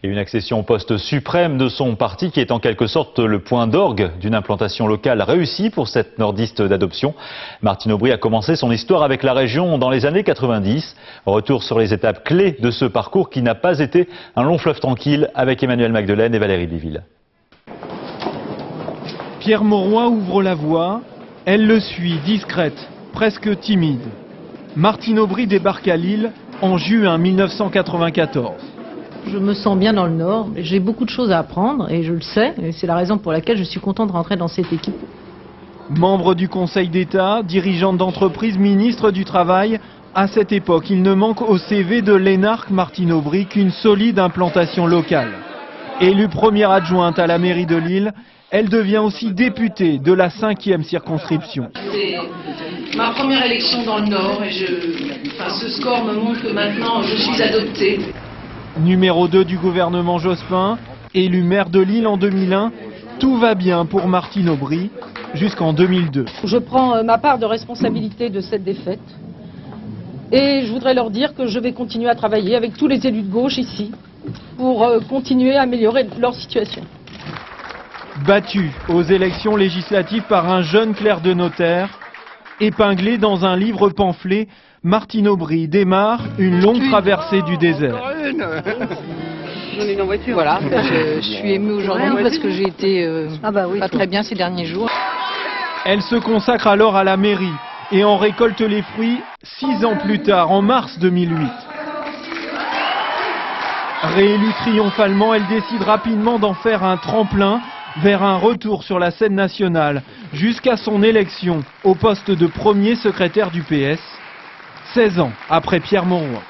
Et une accession au poste suprême de son parti qui est en quelque sorte le point d'orgue d'une implantation locale réussie pour cette nordiste d'adoption. Martine Aubry a commencé son histoire avec la région dans les années 90. Retour sur les étapes clés de ce parcours qui n'a pas été un long fleuve tranquille avec Emmanuel Magdelaine et Valérie Liville. Pierre Mauroy ouvre la voie, elle le suit, discrète, presque timide. Martine Aubry débarque à Lille en juin 1994. Je me sens bien dans le Nord, j'ai beaucoup de choses à apprendre et je le sais, et c'est la raison pour laquelle je suis contente de rentrer dans cette équipe. Membre du Conseil d'État, dirigeante d'entreprise, ministre du Travail, à cette époque, il ne manque au CV de l'énarque Martine Aubry qu'une solide implantation locale. Élue première adjointe à la mairie de Lille, elle devient aussi députée de la 5e circonscription. C'est ma première élection dans le Nord et ce score me montre que maintenant je suis adoptée. Numéro 2 du gouvernement Jospin, élue maire de Lille en 2001, tout va bien pour Martine Aubry jusqu'en 2002. Je prends ma part de responsabilité de cette défaite et je voudrais leur dire que je vais continuer à travailler avec tous les élus de gauche ici pour continuer à améliorer leur situation. Battue aux élections législatives par un jeune clerc de notaire, épinglée dans un livre pamphlet, Martine Aubry démarre une longue traversée du désert. Voilà, je suis émue aujourd'hui parce que j'ai été pas très bien ces derniers jours. Elle se consacre alors à la mairie et en récolte les fruits 6 ans plus tard, en mars 2008. Réélue triomphalement, elle décide rapidement d'en faire un tremplin vers un retour sur la scène nationale, jusqu'à son élection au poste de premier secrétaire du PS, 16 ans après Pierre Mauroy.